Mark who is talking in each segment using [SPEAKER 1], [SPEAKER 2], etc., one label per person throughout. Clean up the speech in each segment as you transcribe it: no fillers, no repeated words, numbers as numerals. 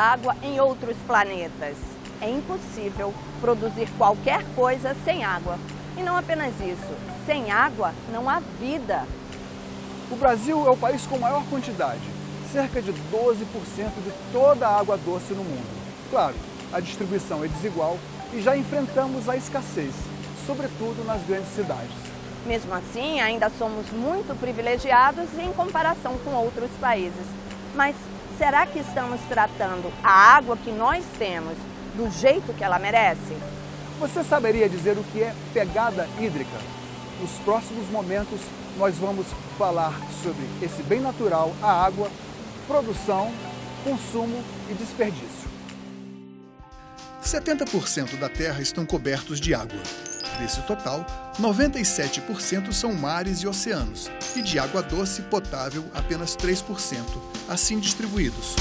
[SPEAKER 1] água em outros planetas. É impossível produzir qualquer coisa sem água. E não apenas isso, sem água não há vida.
[SPEAKER 2] O Brasil é o país com maior quantidade, cerca de 12% de toda a água doce no mundo. Claro, a distribuição é desigual e já enfrentamos a escassez, sobretudo nas grandes cidades.
[SPEAKER 1] Mesmo assim, ainda somos muito privilegiados em comparação com outros países. Mas será que estamos tratando a água que nós temos do jeito que ela merece?
[SPEAKER 2] Você saberia dizer o que é pegada hídrica? Nos próximos momentos, nós vamos falar sobre esse bem natural, a água, produção, consumo e desperdício.
[SPEAKER 3] 70% da Terra estão cobertos de água. Desse total, 97% são mares e oceanos, e de água doce potável apenas 3%, assim distribuídos.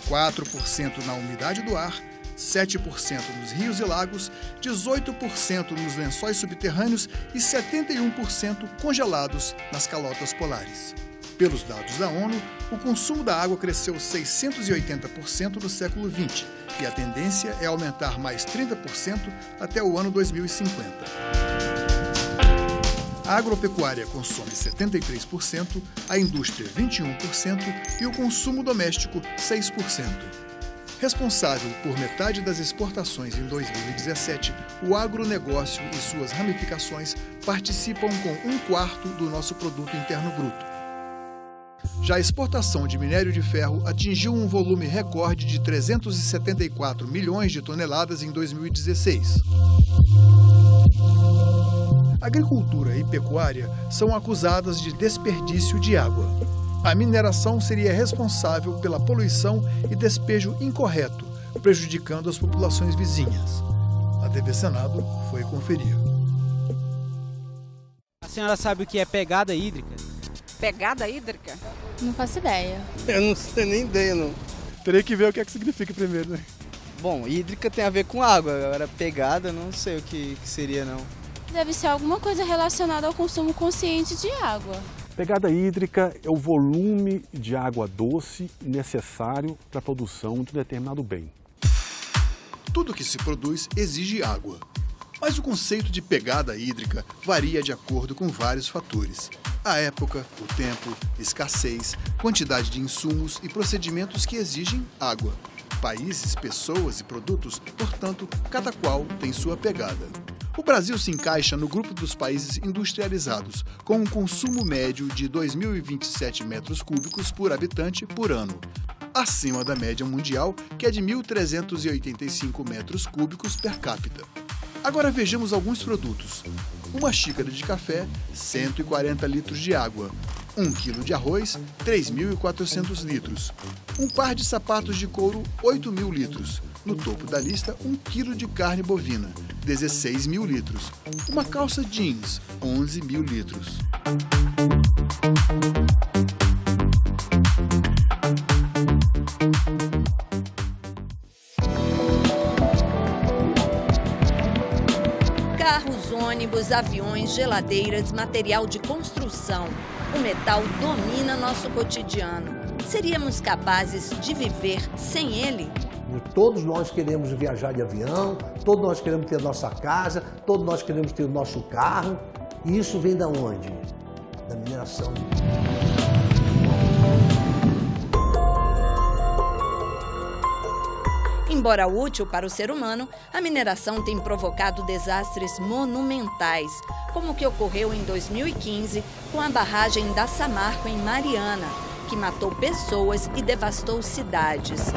[SPEAKER 3] 4% na umidade do ar, 7% nos rios e lagos, 18% nos lençóis subterrâneos e 71% congelados nas calotas polares. Pelos dados da ONU, o consumo da água cresceu 680% no século XX e a tendência é aumentar mais 30% até o ano 2050. A agropecuária consome 73%, a indústria 21% e o consumo doméstico 6%. Responsável por metade das exportações em 2017, o agronegócio e suas ramificações participam com 1/4 do nosso produto interno bruto. Já a exportação de minério de ferro atingiu um volume recorde de 374 milhões de toneladas em 2016. Agricultura e pecuária são acusadas de desperdício de água. A mineração seria responsável pela poluição e despejo incorreto, prejudicando as populações vizinhas. A TV Senado foi conferir.
[SPEAKER 4] A senhora sabe o que é pegada hídrica?
[SPEAKER 5] Pegada hídrica?
[SPEAKER 6] Não faço ideia.
[SPEAKER 7] Eu não tenho nem ideia, não.
[SPEAKER 2] Teria que ver o que é que significa primeiro, né?
[SPEAKER 7] Bom, hídrica tem a ver com água, agora pegada não sei o que seria, não.
[SPEAKER 6] Deve ser alguma coisa relacionada ao consumo consciente de água.
[SPEAKER 8] Pegada hídrica é o volume de água doce necessário para a produção de um determinado bem.
[SPEAKER 3] Tudo que se produz exige água. Mas o conceito de pegada hídrica varia de acordo com vários fatores. A época, o tempo, escassez, quantidade de insumos e procedimentos que exigem água. Países, pessoas e produtos, portanto, cada qual tem sua pegada. O Brasil se encaixa no grupo dos países industrializados, com um consumo médio de 2.027 metros cúbicos por habitante por ano, acima da média mundial, que é de 1.385 metros cúbicos per capita. Agora vejamos alguns produtos. Uma xícara de café, 140 litros de água. 1 quilo de arroz, 3.400 litros. Um par de sapatos de couro, 8.000 litros. No topo da lista, 1 quilo de carne bovina, 16.000 litros. Uma calça jeans, 11.000 litros.
[SPEAKER 1] Carros, ônibus, aviões, geladeiras, material de construção. O metal domina nosso cotidiano. Seríamos capazes de viver sem ele?
[SPEAKER 9] Todos nós queremos viajar de avião, todos nós queremos ter nossa casa, todos nós queremos ter o nosso carro. E isso vem da onde? Da mineração.
[SPEAKER 1] Embora útil para o ser humano, a mineração tem provocado desastres monumentais, como o que ocorreu em 2015 com a barragem da Samarco em Mariana, que matou pessoas e devastou cidades.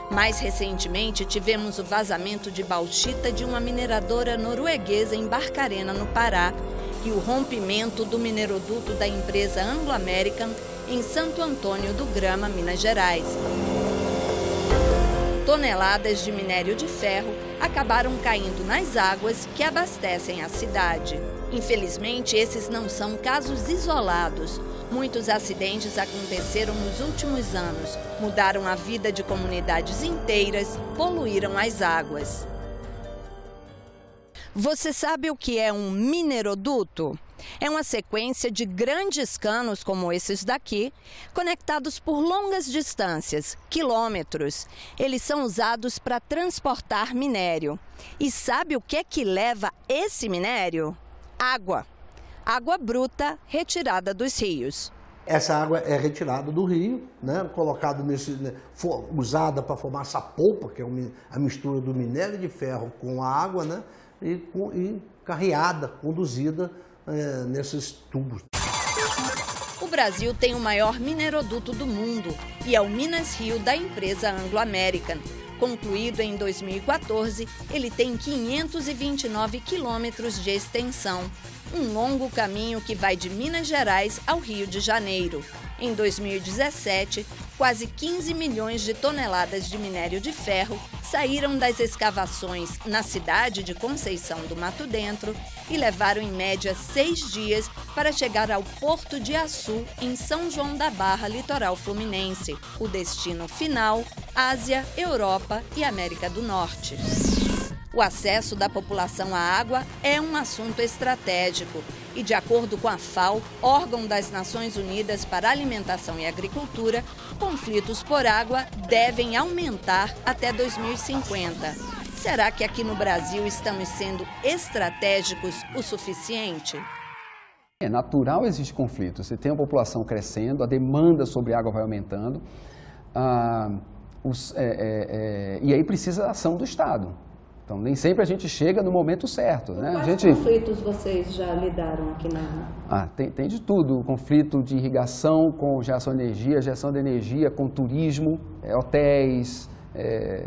[SPEAKER 1] Mais recentemente, tivemos o vazamento de bauxita de uma mineradora norueguesa em Barcarena, no Pará, e o rompimento do mineroduto da empresa Anglo American em Santo Antônio do Grama, Minas Gerais. Toneladas de minério de ferro acabaram caindo nas águas que abastecem a cidade. Infelizmente, esses não são casos isolados. Muitos acidentes aconteceram nos últimos anos, mudaram a vida de comunidades inteiras, poluíram as águas. Você sabe o que é um mineroduto? É uma sequência de grandes canos como esses daqui, conectados por longas distâncias, quilômetros. Eles são usados para transportar minério. E sabe o que é que leva esse minério? Água. Água bruta retirada dos rios.
[SPEAKER 9] Essa água é retirada do rio, né, colocada usada para formar essa polpa, que é a mistura do minério de ferro com a água, né, e carreada, conduzida nesses tubos.
[SPEAKER 1] O Brasil tem o maior mineroduto do mundo e é o Minas Rio da empresa Anglo American. Concluído em 2014, ele tem 529 quilômetros de extensão. Um longo caminho que vai de Minas Gerais ao Rio de Janeiro. Em 2017, quase 15 milhões de toneladas de minério de ferro saíram das escavações na cidade de Conceição do Mato Dentro e levaram em média 6 dias para chegar ao Porto de Açu, em São João da Barra, litoral fluminense. O destino final, Ásia, Europa e América do Norte. O acesso da população à água é um assunto estratégico e, de acordo com a FAO, órgão das Nações Unidas para Alimentação e Agricultura, conflitos por água devem aumentar até 2050. Será que aqui no Brasil estamos sendo estratégicos o suficiente?
[SPEAKER 10] É natural existir conflito. Você tem a população crescendo, a demanda sobre água vai aumentando, e aí precisa a ação do Estado. Então, nem sempre a gente chega no momento certo, né?
[SPEAKER 1] Quais conflitos vocês já lidaram aqui na...
[SPEAKER 10] Tem de tudo. Conflito de irrigação com geração de energia, com turismo, hotéis,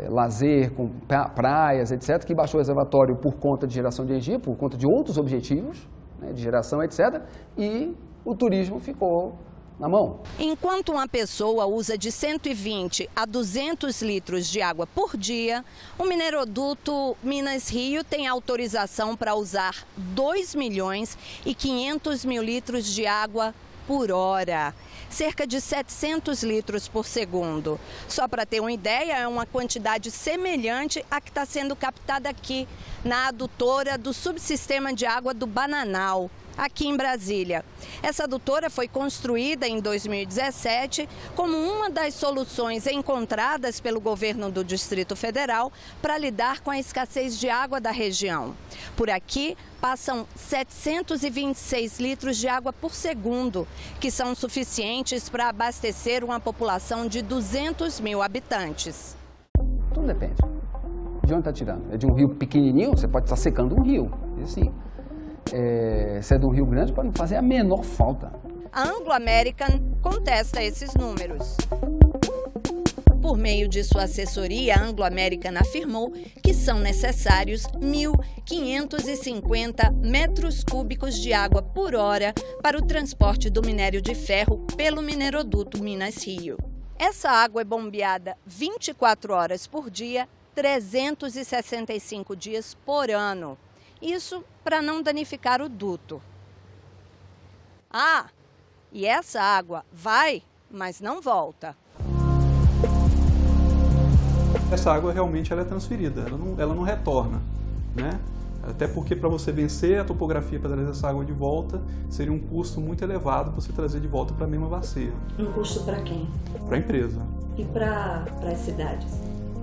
[SPEAKER 10] lazer, com praias, etc., que baixou o reservatório por conta de geração de energia, por conta de outros objetivos, né, de geração, etc., e o turismo ficou na mão.
[SPEAKER 1] Enquanto uma pessoa usa de 120 a 200 litros de água por dia, o mineroduto Minas Rio tem autorização para usar 2 milhões e 500 mil litros de água por hora, cerca de 700 litros por segundo. Só para ter uma ideia, é uma quantidade semelhante à que está sendo captada aqui na adutora do subsistema de água do Bananal, aqui em Brasília. Essa adutora foi construída em 2017 como uma das soluções encontradas pelo governo do Distrito Federal para lidar com a escassez de água da região. Por aqui passam 726 litros de água por segundo, que são suficientes para abastecer uma população de 200 mil habitantes.
[SPEAKER 10] Tudo depende. De onde está tirando? É de um rio pequenininho, você pode estar secando um rio, assim. Se é do Rio Grande, pode não fazer a menor falta.
[SPEAKER 1] A Anglo American contesta esses números. Por meio de sua assessoria, a Anglo American afirmou que são necessários 1.550 metros cúbicos de água por hora para o transporte do minério de ferro pelo mineroduto Minas Rio. Essa água é bombeada 24 horas por dia, 365 dias por ano. Isso para não danificar o duto. E essa água vai, mas não volta.
[SPEAKER 11] Essa água realmente ela é transferida, ela não retorna, né? Até porque para você vencer a topografia para trazer essa água de volta, seria um custo muito elevado você trazer de volta para a mesma bacia.
[SPEAKER 1] Um custo para quem?
[SPEAKER 11] Para a empresa.
[SPEAKER 1] E para as cidades?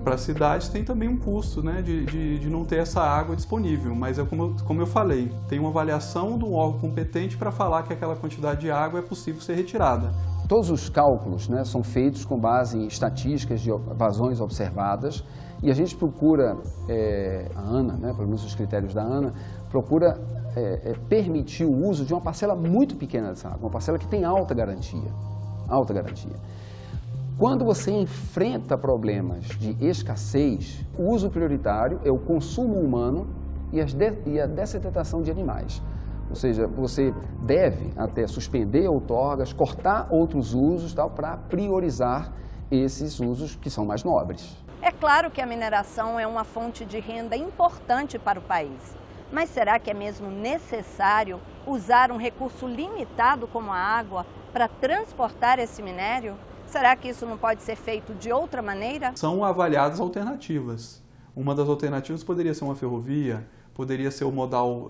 [SPEAKER 11] Para as cidades tem também um custo, né, de não ter essa água disponível, mas é como eu falei, tem uma avaliação de um órgão competente para falar que aquela quantidade de água é possível ser retirada.
[SPEAKER 10] Todos os cálculos, né, são feitos com base em estatísticas de vazões observadas e a gente procura, a ANA, né, pelo menos os critérios da ANA, procura permitir o uso de uma parcela muito pequena dessa água, uma parcela que tem alta garantia. Quando você enfrenta problemas de escassez, o uso prioritário é o consumo humano e a dessedentação de animais. Ou seja, você deve até suspender outorgas, cortar outros usos para priorizar esses usos que são mais nobres.
[SPEAKER 1] É claro que a mineração é uma fonte de renda importante para o país. Mas será que é mesmo necessário usar um recurso limitado como a água para transportar esse minério? Será que isso não pode ser feito de outra maneira?
[SPEAKER 11] São avaliadas alternativas. Uma das alternativas poderia ser uma ferrovia, poderia ser o modal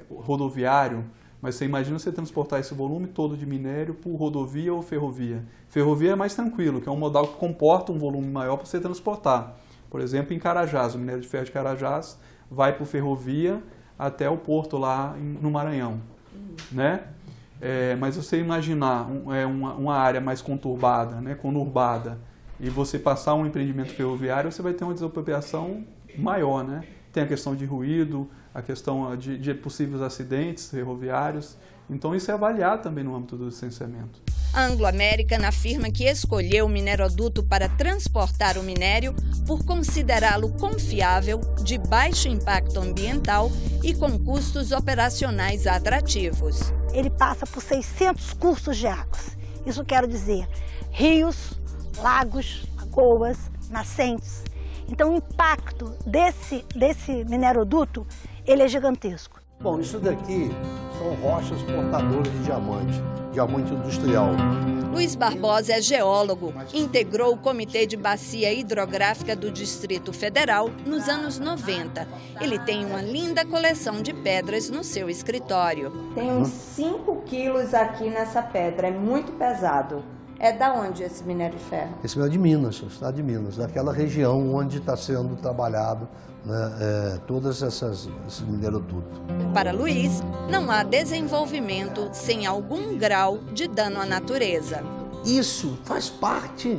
[SPEAKER 11] rodoviário, Mas você imagina você transportar esse volume todo de minério por rodovia ou ferrovia. Ferrovia é mais tranquilo, que é um modal que comporta um volume maior para você transportar. Por exemplo, em Carajás, o minério de ferro de Carajás vai por ferrovia até o porto lá no Maranhão, né? Mas você imaginar uma área mais conturbada, né, conurbada, e você passar um empreendimento ferroviário, você vai ter uma desapropriação maior, né? Tem a questão de ruído, a questão de possíveis acidentes ferroviários. Então isso é avaliado também no âmbito do licenciamento.
[SPEAKER 1] A Anglo American afirma que escolheu o mineroduto para transportar o minério por considerá-lo confiável, de baixo impacto ambiental e com custos operacionais atrativos.
[SPEAKER 12] Ele passa por 600 cursos de águas. Isso quer dizer rios, lagos, lagoas, nascentes. Então o impacto desse mineroduto ele é gigantesco.
[SPEAKER 9] Bom, isso daqui são rochas portadoras de diamante industrial.
[SPEAKER 1] Luiz Barbosa é geólogo, integrou o Comitê de Bacia Hidrográfica do Distrito Federal nos anos 90. Ele tem uma linda coleção de pedras no seu escritório.
[SPEAKER 13] Tem uns 5 quilos aqui nessa pedra, é muito pesado. É da onde esse minério de ferro?
[SPEAKER 9] Esse minério de Minas, o estado de Minas, daquela região onde está sendo trabalhado, né, todas esse mineroduto.
[SPEAKER 1] Para Luiz, não há desenvolvimento sem algum grau de dano à natureza.
[SPEAKER 9] Isso faz parte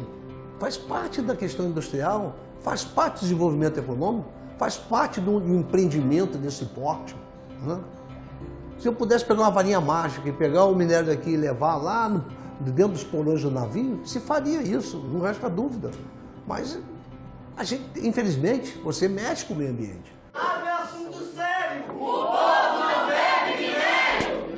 [SPEAKER 9] da questão industrial, faz parte do desenvolvimento econômico, faz parte do empreendimento desse porte, né? Se eu pudesse pegar uma varinha mágica e pegar o minério daqui e levar lá dentro dos porões do navio, se faria isso, não resta dúvida. Mas a gente, infelizmente, você mexe com o meio ambiente.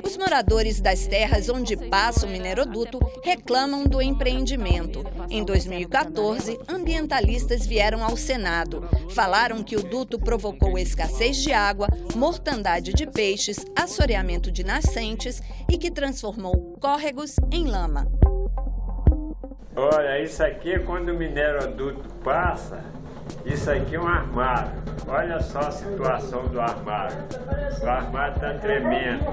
[SPEAKER 1] Os moradores das terras onde passa o mineroduto reclamam do empreendimento. Em 2014, ambientalistas vieram ao Senado. Falaram que o duto provocou escassez de água, mortandade de peixes, assoreamento de nascentes e que transformou córregos em lama.
[SPEAKER 14] Olha, isso aqui é quando o mineroduto passa, isso aqui é um armário. Olha só a situação do armário. O armário está tremendo.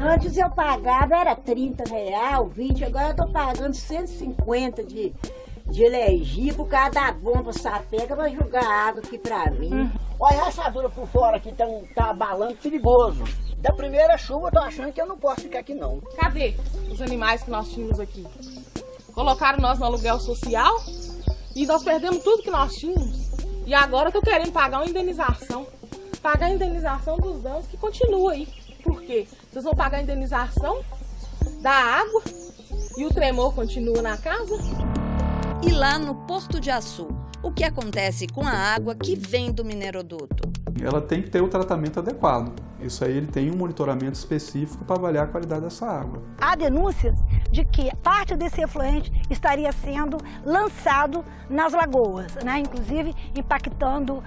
[SPEAKER 15] Antes eu pagava, era R$30, R$20, agora eu estou pagando R$150 de energia por causa da bomba sapega para jogar água aqui para mim.
[SPEAKER 16] Olha a rachadura por fora aqui, tá abalando, perigoso. Da primeira chuva eu tô achando que eu não posso ficar aqui não.
[SPEAKER 17] Cadê os animais que nós tínhamos aqui? Colocaram nós no aluguel social e nós perdemos tudo que nós tínhamos. E agora eu tô querendo pagar uma indenização. Pagar a indenização dos danos que continua aí. Por quê? Vocês vão pagar a indenização da água e o tremor continua na casa?
[SPEAKER 1] E lá no Porto de Açu, o que acontece com a água que vem do mineroduto?
[SPEAKER 11] Ela tem que ter o tratamento adequado. Isso aí ele tem um monitoramento específico para avaliar a qualidade dessa água.
[SPEAKER 12] Há denúncias de que parte desse efluente estaria sendo lançado nas lagoas, né? Inclusive impactando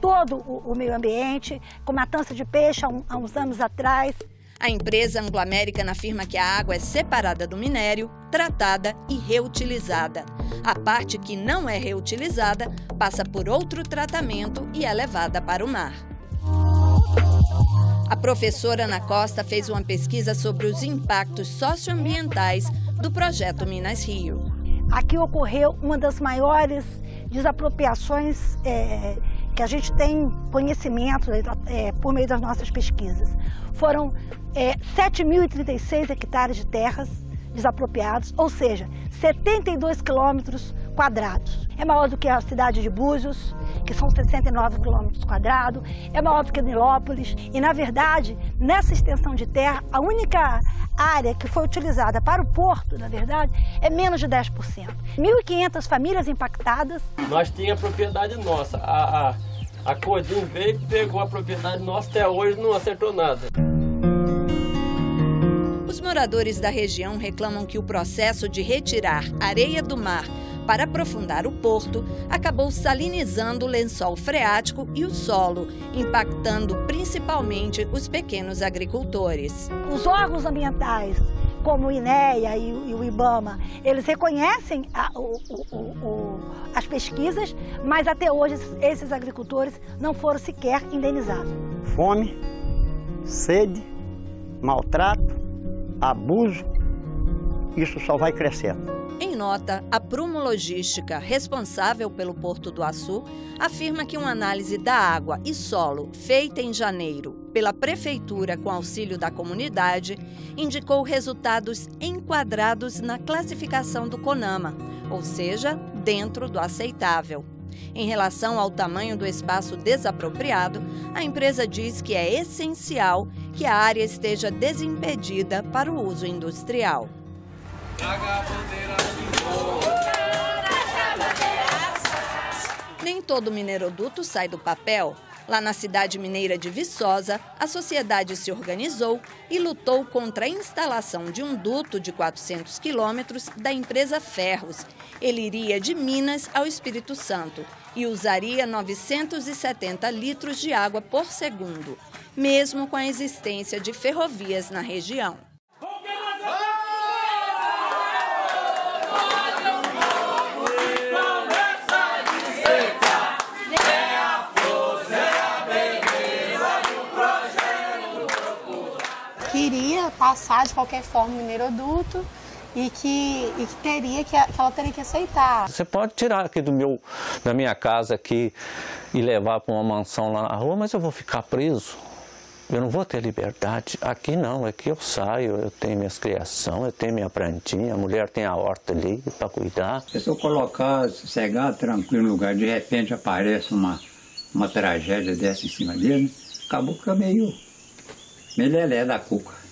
[SPEAKER 12] todo o meio ambiente, com matança de peixe há uns anos atrás.
[SPEAKER 1] A empresa Anglo American afirma que a água é separada do minério, tratada e reutilizada. A parte que não é reutilizada passa por outro tratamento e é levada para o mar. A professora Ana Costa fez uma pesquisa sobre os impactos socioambientais do projeto Minas Rio.
[SPEAKER 12] Aqui ocorreu uma das maiores desapropriações que a gente tem conhecimento por meio das nossas pesquisas. Foram 7.036 hectares de terras desapropriados, ou seja, 72 quilômetros quadrados. É maior do que a cidade de Búzios, que são 69 quilômetros quadrados, é maior do que Nilópolis. E, na verdade, nessa extensão de terra, a única área que foi utilizada para o porto, na verdade, é menos de 10%. 1.500 famílias impactadas.
[SPEAKER 18] Nós tínhamos a propriedade nossa. A Codin veio e pegou a propriedade nossa, até hoje não acertou nada.
[SPEAKER 1] Os moradores da região reclamam que o processo de retirar areia do mar para aprofundar o porto acabou salinizando o lençol freático e o solo, impactando principalmente os pequenos agricultores.
[SPEAKER 12] Os órgãos ambientais, como o INEA e o IBAMA, eles reconhecem as pesquisas, mas até hoje esses agricultores não foram sequer indenizados.
[SPEAKER 8] Fome,
[SPEAKER 16] sede, maltrato, abuso, isso só vai crescendo.
[SPEAKER 1] Em nota, a Prumo Logística, responsável pelo Porto do Açu, afirma que uma análise da água e solo feita em janeiro pela Prefeitura com auxílio da comunidade indicou resultados enquadrados na classificação do CONAMA, ou seja, dentro do aceitável. Em relação ao tamanho do espaço desapropriado, a empresa diz que é essencial que a área esteja desimpedida para o uso industrial. Nem todo mineroduto sai do papel. Lá na cidade mineira de Viçosa, a sociedade se organizou e lutou contra a instalação de um duto de 400 quilômetros da empresa Ferros. Ele iria de Minas ao Espírito Santo e usaria 970 litros de água por segundo, mesmo com a existência de ferrovias na região.
[SPEAKER 6] Queria passar de qualquer forma o mineroduto e que ela teria que aceitar.
[SPEAKER 19] Você pode tirar aqui da minha casa aqui e levar para uma mansão lá na rua, mas eu vou ficar preso. Eu não vou ter liberdade. Aqui não, aqui eu saio, eu tenho minhas criações, eu tenho minha plantinha, a mulher tem a horta ali para cuidar.
[SPEAKER 20] Se eu colocar, sossegar, tranquilo no lugar, de repente aparece uma tragédia dessa em cima dele, acabou que fica meio lelé da cuca.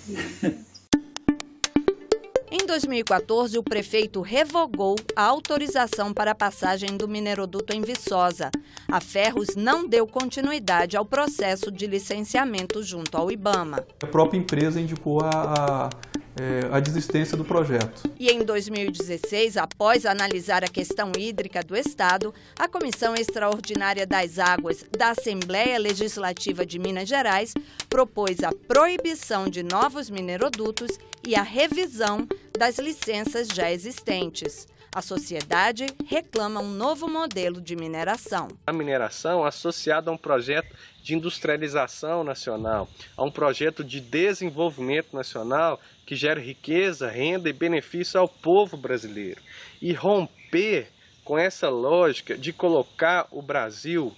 [SPEAKER 1] Em 2014, o prefeito revogou a autorização para a passagem do mineroduto em Viçosa. A Ferros não deu continuidade ao processo de licenciamento junto ao IBAMA.
[SPEAKER 11] A própria empresa indicou a desistência do projeto.
[SPEAKER 1] E em 2016, após analisar a questão hídrica do Estado, a Comissão Extraordinária das Águas da Assembleia Legislativa de Minas Gerais propôs a proibição de novos minerodutos e a revisão das licenças já existentes. A sociedade reclama um novo modelo de mineração.
[SPEAKER 21] A mineração associada a um projeto de industrialização nacional, a um projeto de desenvolvimento nacional que gere riqueza, renda e benefício ao povo brasileiro. E romper com essa lógica de colocar o Brasil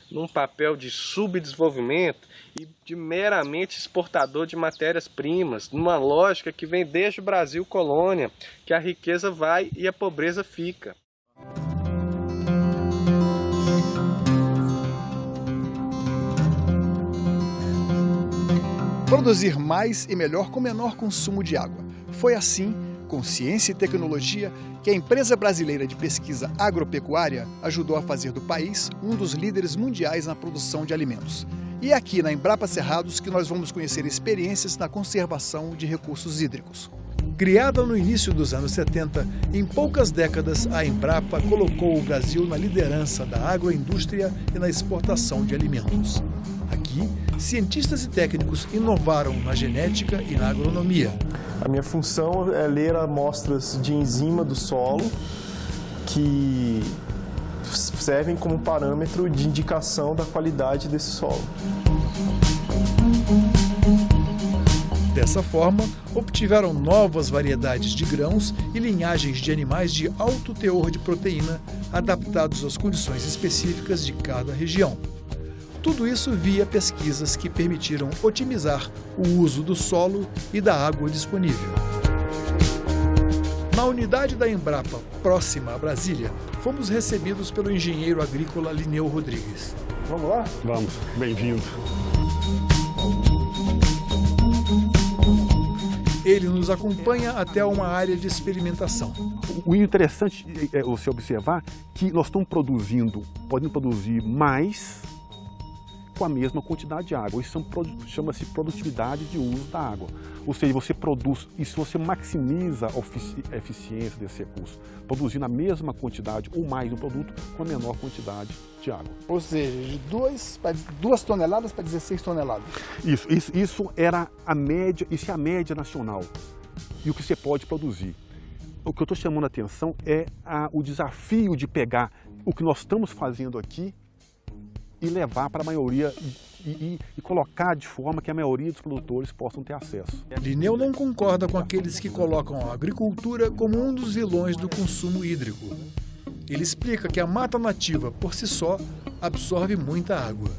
[SPEAKER 21] num papel de subdesenvolvimento e de meramente exportador de matérias-primas, numa lógica que vem desde o Brasil colônia, que a riqueza vai e a pobreza fica.
[SPEAKER 3] Produzir mais e melhor com menor consumo de água. Foi assim, com ciência e tecnologia, que a empresa brasileira de pesquisa agropecuária ajudou a fazer do país um dos líderes mundiais na produção de alimentos. E é aqui na Embrapa Cerrados que nós vamos conhecer experiências na conservação de recursos hídricos. Criada no início dos anos 70, em poucas décadas a Embrapa colocou o Brasil na liderança da agroindústria e na exportação de alimentos. Aqui, cientistas e técnicos inovaram na genética e na agronomia.
[SPEAKER 22] A minha função é ler amostras de enzima do solo que servem como parâmetro de indicação da qualidade desse solo.
[SPEAKER 3] Dessa forma, obtiveram novas variedades de grãos e linhagens de animais de alto teor de proteína, adaptados às condições específicas de cada região. Tudo isso via pesquisas que permitiram otimizar o uso do solo e da água disponível. Na unidade da Embrapa, próxima a Brasília, fomos recebidos pelo engenheiro agrícola Lineu Rodrigues.
[SPEAKER 22] Vamos lá?
[SPEAKER 8] Vamos, bem-vindo.
[SPEAKER 3] Ele nos acompanha até uma área de experimentação.
[SPEAKER 8] O interessante é você observar que nós estamos podendo produzir mais com a mesma quantidade de água. Isso chama-se produtividade de uso da água. Ou seja, você produz, isso você maximiza a eficiência desse recurso, produzindo a mesma quantidade ou mais do produto com a menor quantidade de água.
[SPEAKER 2] Ou seja, de 2 toneladas para 16 toneladas.
[SPEAKER 8] Isso era a média, isso é a média nacional e o que você pode produzir. O que eu estou chamando a atenção é o desafio de pegar o que nós estamos fazendo aqui e levar para a maioria e colocar de forma que a maioria dos produtores possam ter acesso.
[SPEAKER 4] Lineu não concorda com aqueles que colocam a agricultura como um dos vilões do consumo hídrico. Ele explica que a mata nativa, por si só, absorve muita água.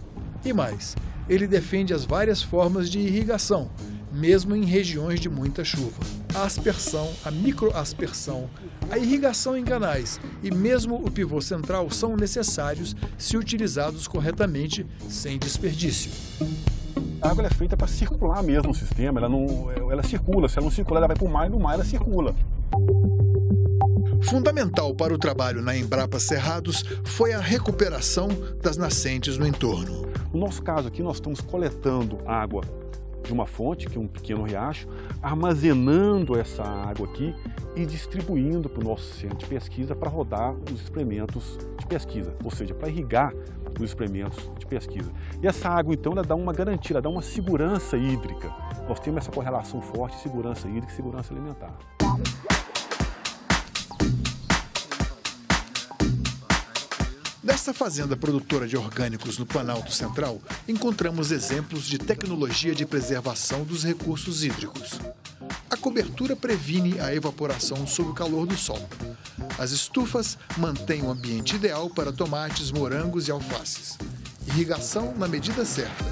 [SPEAKER 4] E mais, ele defende as várias formas de irrigação, mesmo em regiões de muita chuva. A aspersão, a microaspersão, a irrigação em canais e mesmo o pivô central são necessários se utilizados corretamente, sem desperdício.
[SPEAKER 8] A água é feita para circular mesmo no sistema, ela circula, se ela não circular, ela vai para o mar e no mar ela circula.
[SPEAKER 3] Fundamental para o trabalho na Embrapa Cerrados foi a recuperação das nascentes no entorno.
[SPEAKER 8] No nosso caso aqui, nós estamos coletando água de uma fonte, que é um pequeno riacho, armazenando essa água aqui e distribuindo para o nosso centro de pesquisa para rodar os experimentos de pesquisa, ou seja, para irrigar os experimentos de pesquisa. E essa água, então, ela dá uma garantia, ela dá uma segurança hídrica. Nós temos essa correlação forte de segurança hídrica e segurança alimentar.
[SPEAKER 3] Nesta fazenda produtora de orgânicos no Planalto Central, encontramos exemplos de tecnologia de preservação dos recursos hídricos. A cobertura previne a evaporação sob o calor do sol. As estufas mantêm o ambiente ideal para tomates, morangos e alfaces. Irrigação na medida certa.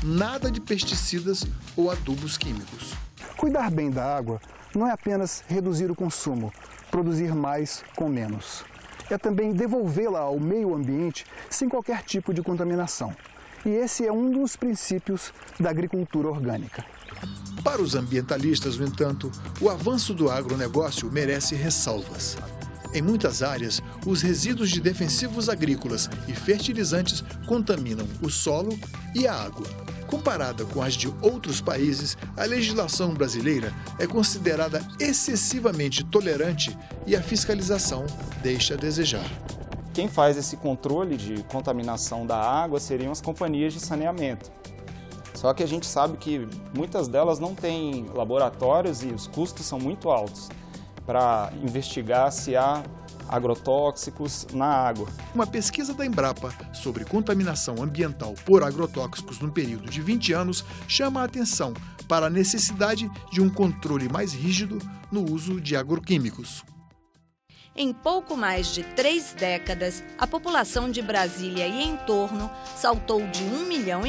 [SPEAKER 3] Nada de pesticidas ou adubos químicos.
[SPEAKER 2] Cuidar bem da água não é apenas reduzir o consumo, produzir mais com menos. É também devolvê-la ao meio ambiente sem qualquer tipo de contaminação. E esse é um dos princípios da agricultura orgânica.
[SPEAKER 3] Para os ambientalistas, no entanto, o avanço do agronegócio merece ressalvas. Em muitas áreas, os resíduos de defensivos agrícolas e fertilizantes contaminam o solo e a água. Comparada com as de outros países, a legislação brasileira é considerada excessivamente tolerante e a fiscalização deixa a desejar.
[SPEAKER 5] Quem faz esse controle de contaminação da água seriam as companhias de saneamento. Só que a gente sabe que muitas delas não têm laboratórios e os custos são muito altos para investigar se há agrotóxicos na água.
[SPEAKER 3] Uma pesquisa da Embrapa sobre contaminação ambiental por agrotóxicos no período de 20 anos chama a atenção para a necessidade de um controle mais rígido no uso de agroquímicos.
[SPEAKER 1] Em pouco mais de 3 décadas, a população de Brasília e entorno saltou de 1,5 milhão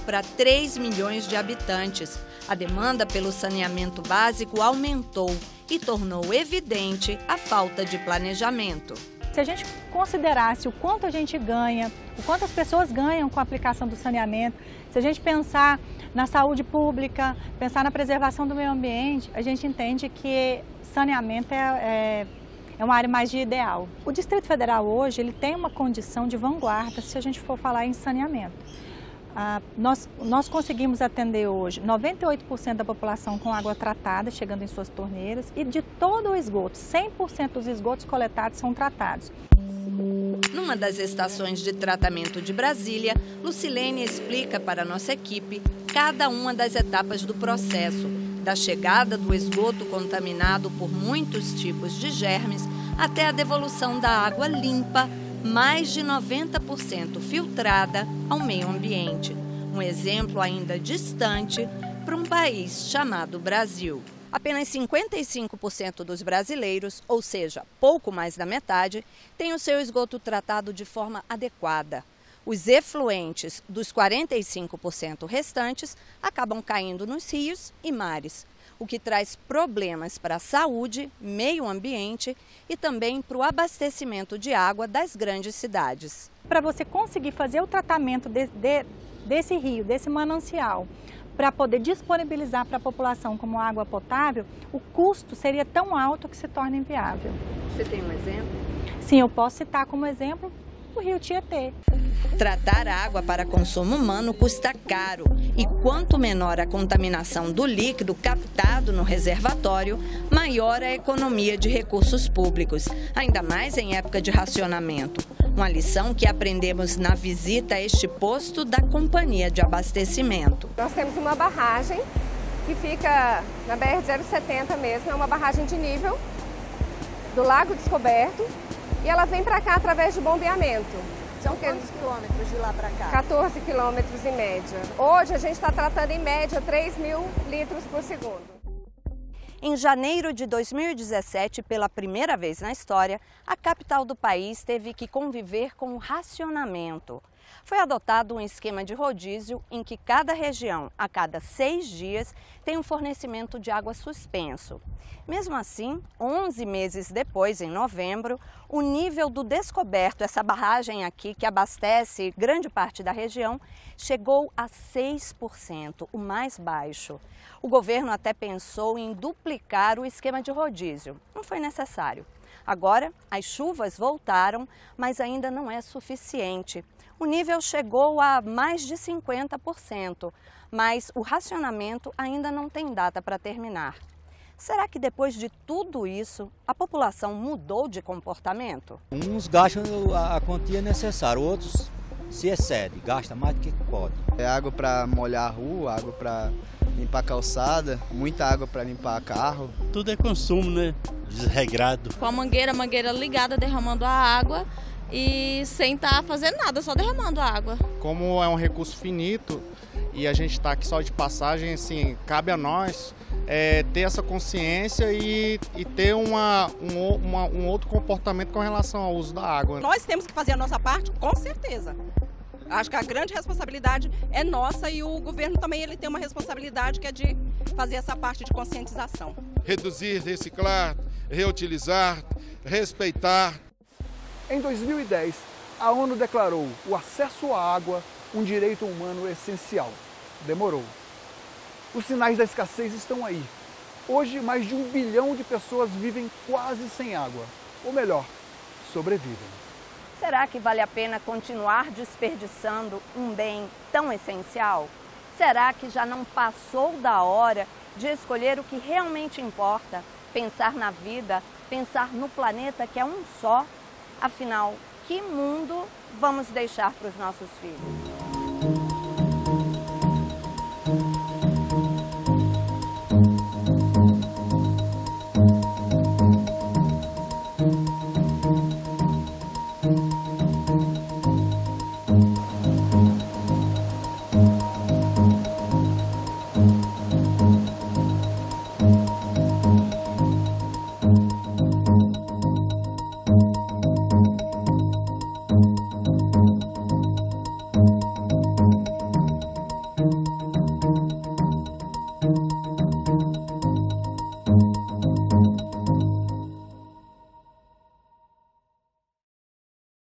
[SPEAKER 1] para 3 milhões de habitantes. A demanda pelo saneamento básico aumentou e tornou evidente a falta de planejamento.
[SPEAKER 23] Se a gente considerasse o quanto a gente ganha, o quanto as pessoas ganham com a aplicação do saneamento, se a gente pensar na saúde pública, pensar na preservação do meio ambiente, a gente entende que saneamento é uma área mais de ideal. O Distrito Federal hoje ele tem uma condição de vanguarda se a gente for falar em saneamento. Nós conseguimos atender hoje 98% da população com água tratada, chegando em suas torneiras, e de todo o esgoto, 100% dos esgotos coletados são tratados.
[SPEAKER 1] Numa das estações de tratamento de Brasília, Lucilene explica para a nossa equipe cada uma das etapas do processo, da chegada do esgoto contaminado por muitos tipos de germes até a devolução da água limpa, mais de 90% filtrada ao meio ambiente. Um exemplo ainda distante para um país chamado Brasil. Apenas 55% dos brasileiros, ou seja, pouco mais da metade, têm o seu esgoto tratado de forma adequada. Os efluentes dos 45% restantes acabam caindo nos rios e mares, o que traz problemas para a saúde, meio ambiente e também para o abastecimento de água das grandes cidades.
[SPEAKER 23] Para você conseguir fazer o tratamento desse rio, desse manancial, para poder disponibilizar para a população como água potável, o custo seria tão alto que se torna inviável.
[SPEAKER 1] Você tem um exemplo?
[SPEAKER 23] Sim, eu posso citar como exemplo o rio Tietê.
[SPEAKER 1] Tratar água para consumo humano custa caro e quanto menor a contaminação do líquido captado no reservatório, maior a economia de recursos públicos, ainda mais em época de racionamento. Uma lição que aprendemos na visita a este posto da companhia de abastecimento.
[SPEAKER 24] Nós temos uma barragem que fica na BR-070 mesmo, é uma barragem de nível do Lago Descoberto, e ela vem para cá através de bombeamento. São
[SPEAKER 1] quantos quilômetros de lá para cá?
[SPEAKER 24] 14 quilômetros em média. Hoje a gente está tratando em média 3.000 litros por segundo.
[SPEAKER 1] Em janeiro de 2017, pela primeira vez na história, a capital do país teve que conviver com o racionamento. Foi adotado um esquema de rodízio em que cada região, a cada 6 dias, tem um fornecimento de água suspenso. Mesmo assim, 11 meses depois, em novembro, o nível do Descoberto, essa barragem aqui que abastece grande parte da região, chegou a 6%, o mais baixo. O governo até pensou em duplicar o esquema de rodízio. Não foi necessário. Agora, as chuvas voltaram, mas ainda não é suficiente. O nível chegou a mais de 50%, mas o racionamento ainda não tem data para terminar. Será que depois de tudo isso, a população mudou de comportamento?
[SPEAKER 7] Uns gastam a quantia necessária, outros se excedem, gastam mais do que pode.
[SPEAKER 9] É água para molhar a rua, água para limpar a calçada, muita água para limpar carro.
[SPEAKER 10] Tudo é consumo, né? Desregrado.
[SPEAKER 13] Com a mangueira ligada, derramando a água e sem estar fazendo nada, só derramando a água.
[SPEAKER 25] Como é um recurso finito e a gente está aqui só de passagem, assim, cabe a nós ter essa consciência e ter um outro comportamento com relação ao uso da água.
[SPEAKER 26] Nós temos que fazer a nossa parte, com certeza. Acho que a grande responsabilidade é nossa e o governo também ele tem uma responsabilidade que é de fazer essa parte de conscientização.
[SPEAKER 27] Reduzir, reciclar, reutilizar, respeitar.
[SPEAKER 2] Em 2010, a ONU declarou o acesso à água um direito humano essencial. Demorou. Os sinais da escassez estão aí. Hoje, mais de 1 bilhão de pessoas vivem quase sem água. Ou melhor, sobrevivem.
[SPEAKER 1] Será que vale a pena continuar desperdiçando um bem tão essencial? Será que já não passou da hora de escolher o que realmente importa? Pensar na vida, pensar no planeta que é um só? Afinal, que mundo vamos deixar para os nossos filhos?